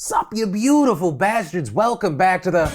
Sup, you beautiful bastards. Welcome back to the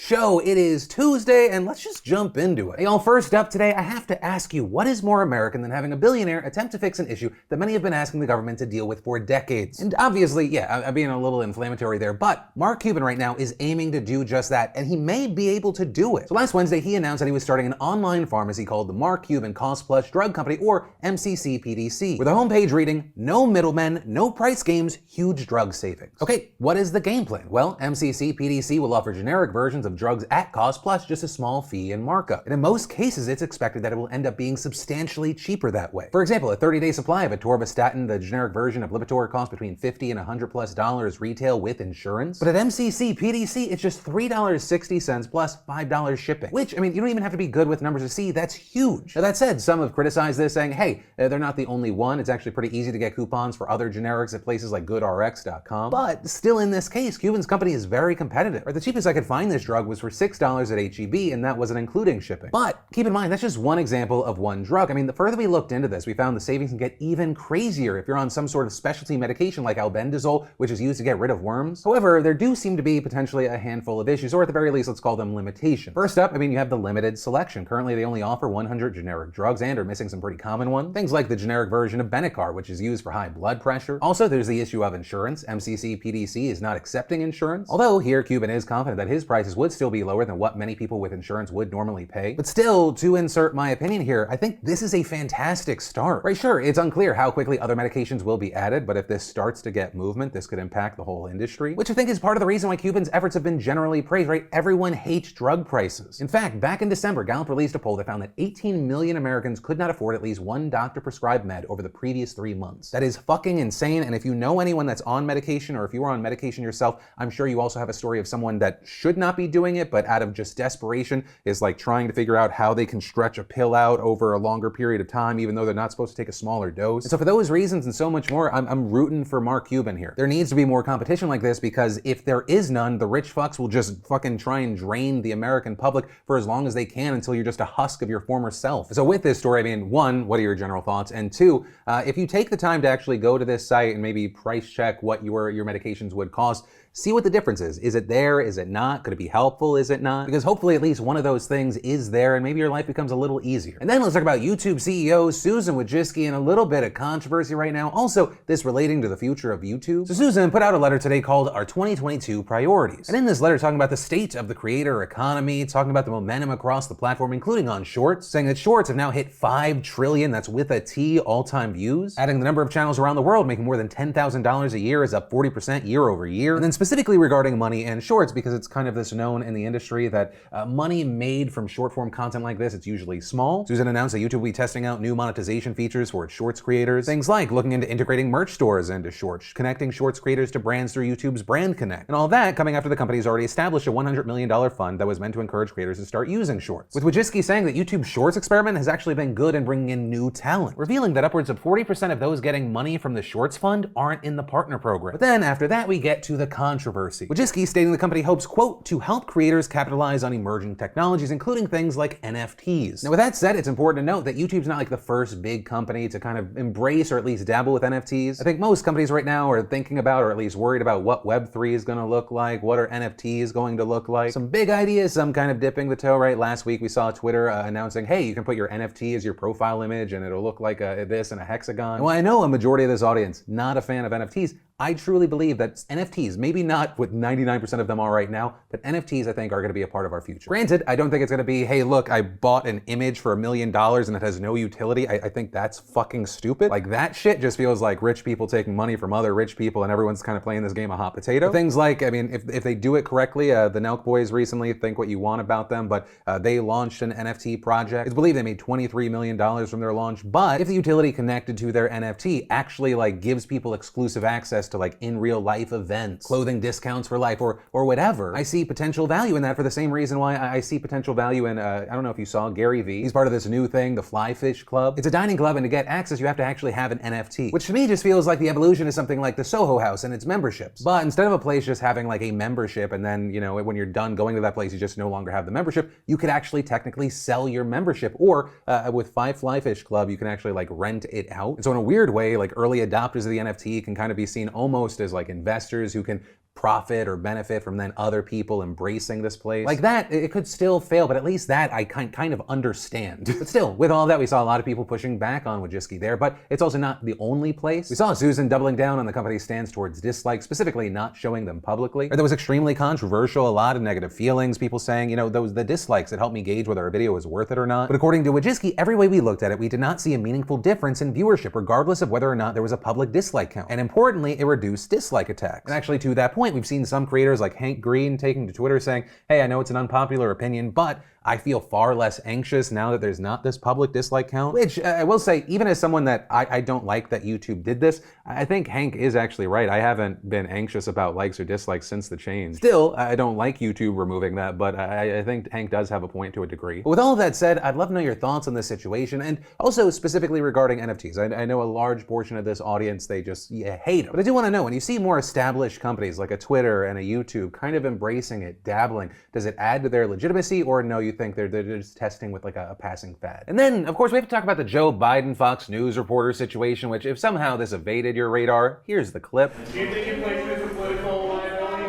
show. It is Tuesday, and let's just jump into it. Hey, y'all, first up today, I have to ask you, what is more American than having a billionaire attempt to fix an issue that many have been asking the government to deal with for decades? And obviously, yeah, I'm being a little inflammatory there, but Mark Cuban right now is aiming to do just that, and he may be able to do it. So last Wednesday, he announced that he was starting an online pharmacy called the Mark Cuban Cost Plus Drug Company, or MCC-PDC, with a homepage reading, no middlemen, no price games, huge drug savings. Okay, what is the game plan? Well, MCC-PDC will offer generic versions of drugs at cost plus just a small fee and markup. And in most cases, it's expected that it will end up being substantially cheaper that way. For example, a 30-day supply of atorvastatin, the generic version of Lipitor, costs between $50 and $100+ retail with insurance. But at MCC-PDC, it's just $3.60 plus $5 shipping. Which, I mean, you don't even have to be good with numbers to see, that's huge. Now that said, some have criticized this, saying, hey, they're not the only one. It's actually pretty easy to get coupons for other generics at places like GoodRx.com. But still in this case, Cuban's company is very competitive. Or the cheapest I could find this drug was for $6 at H-E-B, and that wasn't including shipping. But keep in mind, that's just one example of one drug. I mean, the further we looked into this, we found the savings can get even crazier if you're on some sort of specialty medication like albendazole, which is used to get rid of worms. However, there do seem to be potentially a handful of issues, or at the very least, let's call them limitations. First up, I mean, you have the limited selection. Currently, they only offer 100 generic drugs and are missing some pretty common ones. Things like the generic version of Benicar, which is used for high blood pressure. Also, there's the issue of insurance. MCC-PDC is not accepting insurance. Although here, Cuban is confident that his prices would still be lower than what many people with insurance would normally pay. But still, to insert my opinion here, I think this is a fantastic start. Right, sure, it's unclear how quickly other medications will be added, but if this starts to get movement, this could impact the whole industry, which I think is part of the reason why Cuban's efforts have been generally praised, right? Everyone hates drug prices. In fact, back in December, Gallup released a poll that found that 18 million Americans could not afford at least one doctor-prescribed med over the previous 3 months. That is fucking insane, and if you know anyone that's on medication, or if you are on medication yourself, I'm sure you also have a story of someone that should not be doing it, but out of just desperation is like trying to figure out how they can stretch a pill out over a longer period of time, even though they're not supposed to take a smaller dose. And so for those reasons and so much more, I'm rooting for Mark Cuban here. There needs to be more competition like this, because if there is none, the rich fucks will just fucking try and drain the American public for as long as they can until you're just a husk of your former self. So with this story, I mean, one, what are your general thoughts? And two, if you take the time to actually go to this site and maybe price check what your medications would cost, see what the difference is. Is it there? Is it not? Could it be helpful? Is it not? Because hopefully at least one of those things is there, and maybe your life becomes a little easier. And then let's talk about YouTube CEO Susan Wojcicki and a little bit of controversy right now. Also, this relating to the future of YouTube. So Susan put out a letter today called Our 2022 Priorities. And in this letter, talking about the state of the creator economy, talking about the momentum across the platform, including on Shorts, saying that Shorts have now hit 5 trillion, that's with a T, all-time views. Adding the number of channels around the world making more than $10,000 a year is up 40% year over year. And then specifically regarding money and Shorts, because it's kind of this known in the industry that money made from short form content like this, it's usually small. Susan announced that YouTube will be testing out new monetization features for its Shorts creators. Things like looking into integrating merch stores into Shorts, connecting Shorts creators to brands through YouTube's Brand Connect. And all that coming after the company's already established a $100 million fund that was meant to encourage creators to start using Shorts. With Wojcicki saying that YouTube's Shorts experiment has actually been good in bringing in new talent, revealing that upwards of 40% of those getting money from the Shorts fund aren't in the partner program. But then after that, we get to the controversy. Wojcicki stating the company hopes, quote, to help creators capitalize on emerging technologies, including things like NFTs. Now with that said, it's important to note that YouTube's not like the first big company to kind of embrace or at least dabble with NFTs. I think most companies right now are thinking about, or at least worried about, what Web3 is going to look like, what are NFTs going to look like. Some big ideas, some kind of dipping the toe, right? Last week we saw Twitter announcing, hey, you can put your NFT as your profile image and it'll look like this in a hexagon. And while I know a majority of this audience not a fan of NFTs, I truly believe that NFTs, maybe not what 99% of them are right now, but NFTs I think are going to be a part of our future. Granted, I don't think it's going to be, hey, look, I bought an image for $1 million and it has no utility. I think that's fucking stupid. Like, that shit just feels like rich people taking money from other rich people and everyone's kind of playing this game of hot potato. But things like, I mean, if they do it correctly, the Nelk Boys recently, think what you want about them, but they launched an NFT project. It's believed they made $23 million from their launch, but if the utility connected to their NFT actually like gives people exclusive access access to like in real life events, clothing discounts for life, or whatever. I see potential value in that for the same reason why I see potential value in, I don't know if you saw Gary Vee. He's part of this new thing, the Fly Fish Club. It's a dining club, and to get access, you have to actually have an NFT, which to me just feels like the evolution is something like the Soho House and its memberships. But instead of a place just having like a membership, and then, you know, when you're done going to that place, you just no longer have the membership, you could actually technically sell your membership. Or with Fly Fish Club, you can actually like rent it out. And so in a weird way, like early adopters of the NFT can kind of be seen almost as like investors who can profit or benefit from then other people embracing this place. Like that, it could still fail, but at least that I kind of understand. But still, with all that, we saw a lot of people pushing back on Wojcicki there, but it's also not the only place. We saw Susan doubling down on the company's stance towards dislikes, specifically not showing them publicly. That was extremely controversial, a lot of negative feelings, people saying, you know, the dislikes that helped me gauge whether a video was worth it or not. But according to Wojcicki, every way we looked at it, we did not see a meaningful difference in viewership, regardless of whether or not there was a public dislike count. And importantly, it reduced dislike attacks. And actually, to that point, we've seen some creators like Hank Green taking to Twitter saying, hey, I know it's an unpopular opinion, but I feel far less anxious now that there's not this public dislike count. Which I will say, even as someone that I don't like that YouTube did this, I think Hank is actually right. I haven't been anxious about likes or dislikes since the change. Still, I don't like YouTube removing that, but I think Hank does have a point to a degree. But with all of that said, I'd love to know your thoughts on this situation, and also specifically regarding NFTs. I know a large portion of this audience, they just hate them. But I do want to know, when you see more established companies like a Twitter and a YouTube kind of embracing it, dabbling, does it add to their legitimacy, or no, you think they're just testing with like a passing fad? And then, of course, we have to talk about the Joe Biden Fox News reporter situation, which if somehow this evaded your radar, here's the clip. Do you think you play through the political liability?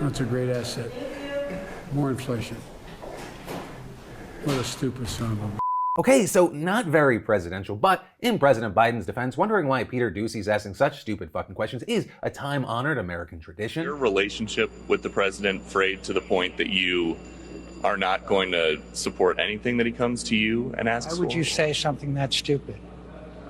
That's a great asset. More inflation. What a stupid son of a... Okay, so not very presidential, but in President Biden's defense, wondering why Peter Doocy's asking such stupid fucking questions is a time-honored American tradition. Your relationship with the president frayed to the point that you are not going to support anything that he comes to you and asks for? Why would you say something that stupid?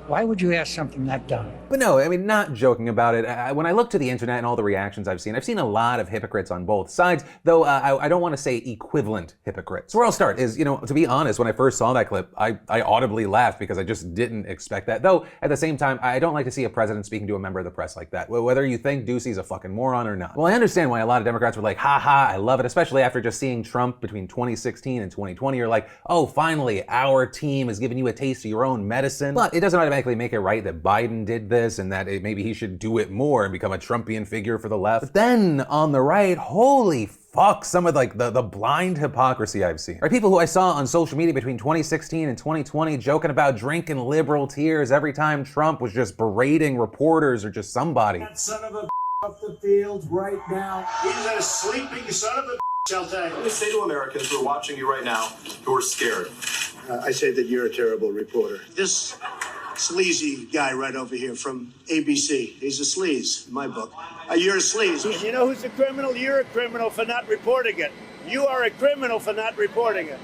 Why would you ask something that dumb? But no, I mean, not joking about it. When I look to the internet and all the reactions I've seen a lot of hypocrites on both sides, though I don't want to say equivalent hypocrites. So where I'll start is, you know, to be honest, when I first saw that clip, I audibly laughed because I just didn't expect that. Though, at the same time, I don't like to see a president speaking to a member of the press like that, whether you think Doocy's a fucking moron or not. Well, I understand why a lot of Democrats were like, ha ha, I love it, especially after just seeing Trump between 2016 and 2020. You're like, oh, finally, our team is giving you a taste of your own medicine. But it doesn't automatically make it right that Biden did this and that maybe he should do it more and become a Trumpian figure for the left. But then on the right, holy fuck, some of like the blind hypocrisy I've seen. Right, people who I saw on social media between 2016 and 2020 joking about drinking liberal tears every time Trump was just berating reporters or just somebody. That son of a off the field right now. He's a sleeping son of a I'll tell you. What do you say to Americans who are watching you right now who are scared? I say that you're a terrible reporter. This sleazy guy right over here from ABC. He's a sleaze in my book. You're a sleaze. You know who's a criminal? You're a criminal for not reporting it. You are a criminal for not reporting it.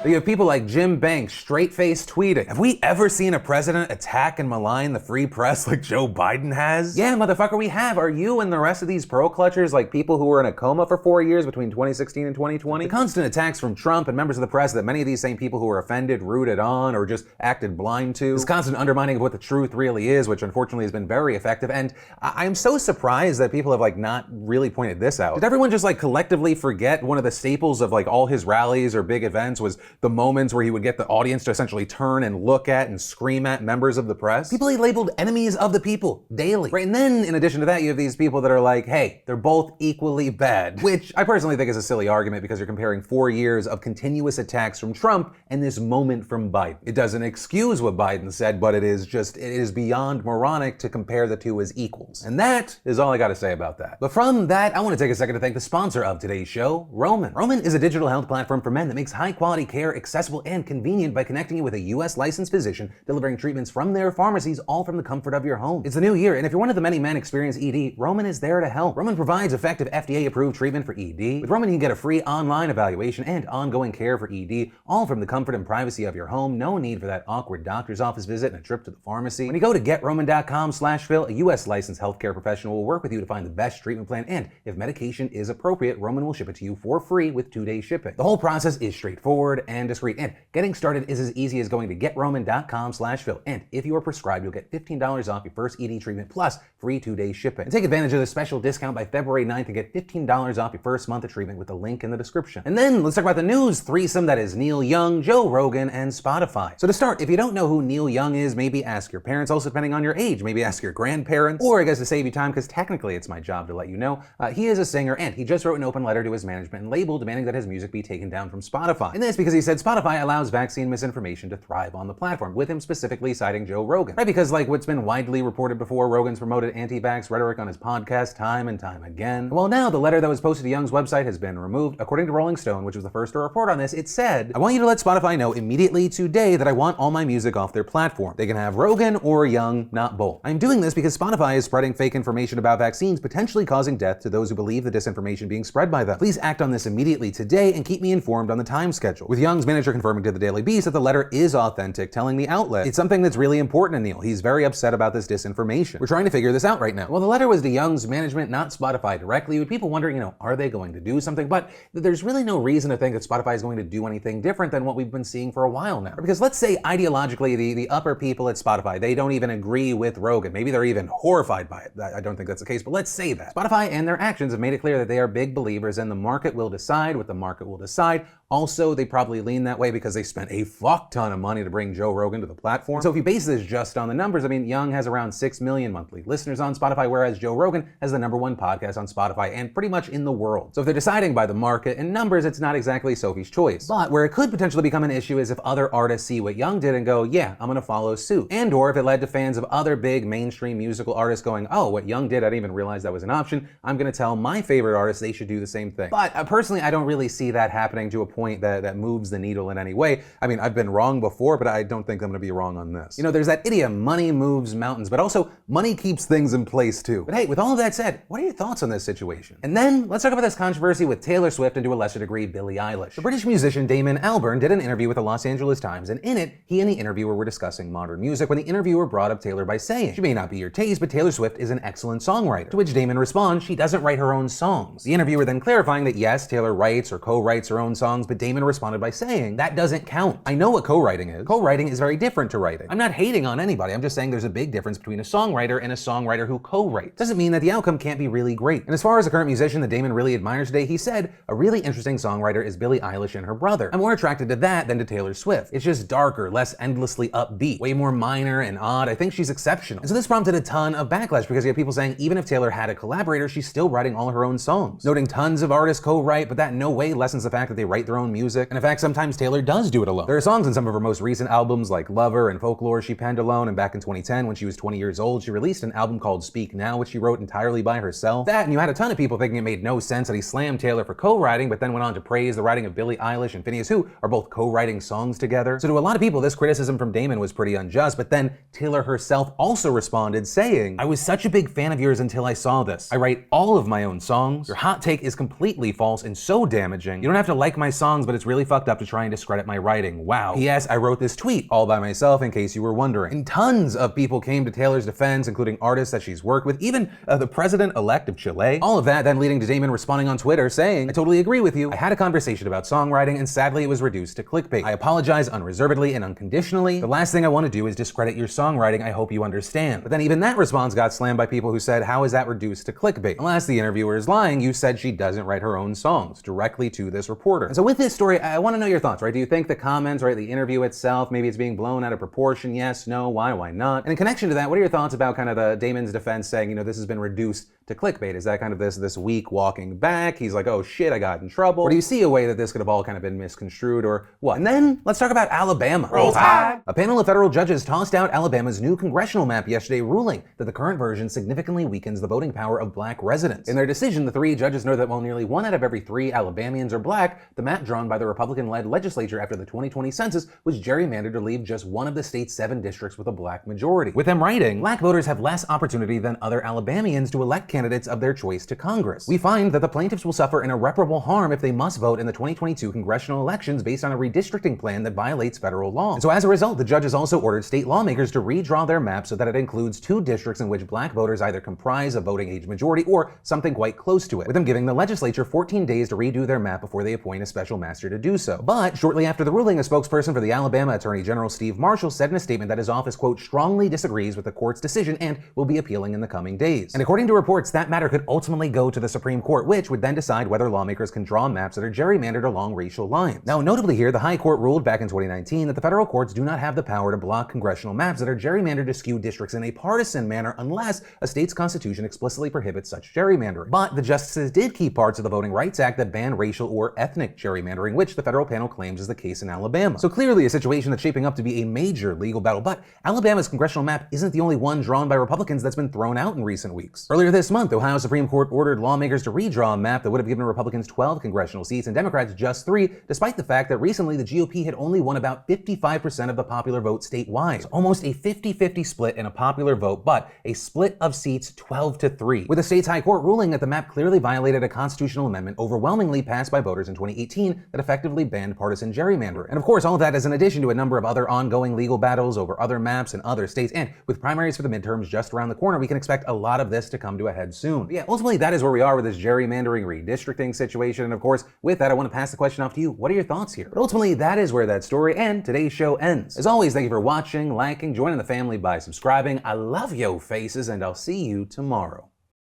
You have people like Jim Banks straight-faced tweeting. Have we ever seen a president attack and malign the free press like Joe Biden has? Yeah, motherfucker, we have. Are you and the rest of these pro-clutchers like people who were in a coma for 4 years between 2016 and 2020? The constant attacks from Trump and members of the press that many of these same people who were offended, rooted on, or just acted blind to. This constant undermining of what the truth really is, which unfortunately has been very effective. And I'm so surprised that people have like not really pointed this out. Did everyone just like collectively forget one of the staples of like all his rallies or big events was the moments where he would get the audience to essentially turn and look at and scream at members of the press? People he labeled enemies of the people daily. Right, and then in addition to that, you have these people that are like, hey, they're both equally bad. Which I personally think is a silly argument because you're comparing 4 years of continuous attacks from Trump and this moment from Biden. It doesn't excuse what Biden said, but it is beyond moronic to compare the two as equals. And that is all I gotta say about that. But from that, I want to take a second to thank the sponsor of today's show, Roman. Roman is a digital health platform for men that makes high-quality care accessible and convenient by connecting you with a U.S. licensed physician, delivering treatments from their pharmacies, all from the comfort of your home. It's the new year, and if you're one of the many men experiencing ED, Roman is there to help. Roman provides effective FDA-approved treatment for ED. With Roman, you can get a free online evaluation and ongoing care for ED, all from the comfort and privacy of your home. No need for that awkward doctor's office visit and a trip to the pharmacy. When you go to GetRoman.com/Phil, a U.S. licensed healthcare professional will work with you to find the best treatment plan, and if medication is appropriate, Roman will ship it to you for free with 2-day shipping. The whole process is straightforward and discreet. And getting started is as easy as going to GetRoman.com/Phil. And if you are prescribed, you'll get $15 off your first ED treatment plus free 2-day shipping. And take advantage of this special discount by February 9th and get $15 off your first month of treatment with the link in the description. And then let's talk about the news threesome that is Neil Young, Joe Rogan, and Spotify. So to start, if you don't know who Neil Young is, maybe ask your parents. Also, depending on your age, maybe ask your grandparents. Or I guess to save you time, because technically it's my job to let you know, he is a singer, and he just wrote an open letter to his management and label demanding that his music be taken down from Spotify. And this because he said Spotify allows vaccine misinformation to thrive on the platform, with him specifically citing Joe Rogan. Right, because like what's been widely reported before, Rogan's promoted anti-vax rhetoric on his podcast time and time again. Well, now the letter that was posted to Young's website has been removed. According to Rolling Stone, which was the first to report on this, it said, "I want you to let Spotify know immediately today that I want all my music off their platform. They can have Rogan or Young, not both. I'm doing this because Spotify is spreading fake information about vaccines, potentially causing death to those who believe the disinformation being spread by them. Please act on this immediately today and keep me informed on the time schedule." With Young's manager confirming to the Daily Beast that the letter is authentic, telling the outlet, "It's something that's really important to Neil. He's very upset about this disinformation. We're trying to figure this out right now." Well, the letter was to Young's management, not Spotify directly, with people wondering, are they going to do something? But there's really no reason to think that Spotify is going to do anything different than what we've been seeing for a while now. Because let's say ideologically, the upper people at Spotify, they don't even agree with Rogan. Maybe they're even horrified by it. I don't think that's the case, but let's say that. Spotify and their actions have made it clear that they are big believers and the market will decide what the market will decide. Also, they probably lean that way because they spent a fuck ton of money to bring Joe Rogan to the platform. So if you base this just on the numbers, Young has around 6 million monthly listeners on Spotify, whereas Joe Rogan has the #1 podcast on Spotify and pretty much in the world. So if they're deciding by the market and numbers, it's not exactly Sophie's choice. But where it could potentially become an issue is if other artists see what Young did and go, yeah, I'm gonna follow suit. And or if it led to fans of other big mainstream musical artists going, oh, what Young did, I didn't even realize that was an option. I'm gonna tell my favorite artists they should do the same thing. But personally, I don't really see that happening to a point that moves the needle in any way. I've been wrong before, but I don't think I'm gonna be wrong on this. There's that idiom, money moves mountains, but also money keeps things in place too. But hey, with all of that said, what are your thoughts on this situation? And then let's talk about this controversy with Taylor Swift and to a lesser degree, Billie Eilish. The British musician Damon Albarn did an interview with the Los Angeles Times, and in it, he and the interviewer were discussing modern music when the interviewer brought up Taylor by saying, "She may not be your taste, but Taylor Swift is an excellent songwriter." To which Damon responds, "She doesn't write her own songs." The interviewer then clarifying that yes, Taylor writes or co-writes her own songs, but Damon responded by saying, "That doesn't count. I know what co-writing is. Co-writing is very different to writing. I'm not hating on anybody. I'm just saying there's a big difference between a songwriter and a songwriter who co-writes. Doesn't mean that the outcome can't be really great." And as far as the current musician that Damon really admires today, he said, "A really interesting songwriter is Billie Eilish and her brother. I'm more attracted to that than to Taylor Swift. It's just darker, less endlessly upbeat, way more minor and odd. I think she's exceptional." And so this prompted a ton of backlash because you have people saying even if Taylor had a collaborator, she's still writing all her own songs. Noting tons of artists co-write, but that in no way lessens the fact that they write their own music. And in fact, sometimes Taylor does do it alone. There are songs in some of her most recent albums like Lover and Folklore she penned alone, and back in 2010 when she was 20 years old, she released an album called Speak Now, which she wrote entirely by herself. That, and you had a ton of people thinking it made no sense that he slammed Taylor for co-writing, but then went on to praise the writing of Billie Eilish and Phineas, who are both co-writing songs together. So to a lot of people, this criticism from Damon was pretty unjust, but then Taylor herself also responded saying, "I was such a big fan of yours until I saw this. I write all of my own songs. Your hot take is completely false and so damaging. You don't have to like my songs, but it's really fucked up to try and discredit my writing. Wow. P.S. I wrote this tweet all by myself in case you were wondering." And tons of people came to Taylor's defense, including artists that she's worked with, even the president-elect of Chile. All of that then leading to Damon responding on Twitter saying, "I totally agree with you. I had a conversation about songwriting and sadly it was reduced to clickbait. I apologize unreservedly and unconditionally. The last thing I want to do is discredit your songwriting. I hope you understand." But then even that response got slammed by people who said, how is that reduced to clickbait? Unless the interviewer is lying, you said she doesn't write her own songs, directly to this reporter. And so with this story, I want to know your thoughts, right? Do you think the comments, right, the interview itself, maybe it's being blown out of proportion? Yes, no, why not? And in connection to that, what are your thoughts about kind of the Damon's defense saying, this has been reduced to clickbait? Is that kind of this week walking back? He's like, oh shit, I got in trouble. Or do you see a way that this could have all kind of been misconstrued or what? And then let's talk about Alabama. Roll Tide! A panel of federal judges tossed out Alabama's new congressional map yesterday, ruling that the current version significantly weakens the voting power of black residents. In their decision, the three judges noted that while nearly 1 out of every 3 Alabamians are black, the map drawn by the Republican-led legislature after the 2020 census was gerrymandered to leave just 1 of the state's 7 districts with a black majority. With them writing, black voters have less opportunity than other Alabamians to elect candidates of their choice to Congress. We find that the plaintiffs will suffer an irreparable harm if they must vote in the 2022 congressional elections based on a redistricting plan that violates federal law. And so as a result, the judges also ordered state lawmakers to redraw their map so that it includes 2 districts in which black voters either comprise a voting age majority or something quite close to it, with them giving the legislature 14 days to redo their map before they appoint a special master to do so. so. But shortly after the ruling, a spokesperson for the Alabama Attorney General Steve Marshall said in a statement that his office, quote, strongly disagrees with the court's decision and will be appealing in the coming days. And according to reports, that matter could ultimately go to the Supreme Court, which would then decide whether lawmakers can draw maps that are gerrymandered along racial lines. Now, notably here, the High Court ruled back in 2019 that the federal courts do not have the power to block congressional maps that are gerrymandered to skew districts in a partisan manner unless a state's constitution explicitly prohibits such gerrymandering. But the justices did keep parts of the Voting Rights Act that ban racial or ethnic gerrymandering, which the federal panel claims is the case in Alabama. So clearly a situation that's shaping up to be a major legal battle. But Alabama's congressional map isn't the only one drawn by Republicans that's been thrown out in recent weeks. Earlier this month, Ohio Supreme Court ordered lawmakers to redraw a map that would have given Republicans 12 congressional seats and Democrats just 3, despite the fact that recently the GOP had only won about 55% of the popular vote statewide. So almost a 50-50 split in a popular vote, but a split of seats 12-3, with the state's high court ruling that the map clearly violated a constitutional amendment overwhelmingly passed by voters in 2018 that effectively banned partisan gerrymandering. And of course, all of that is in addition to a number of other ongoing legal battles over other maps in other states, and with primaries for the midterms just around the corner, we can expect a lot of this to come to a head soon. But yeah, ultimately that is where we are with this gerrymandering redistricting situation, and of course, with that, I want to pass the question off to you. What are your thoughts here? But ultimately, that is where that story and today's show ends. As always, thank you for watching, liking, joining the family by subscribing. I love yo faces, and I'll see you tomorrow.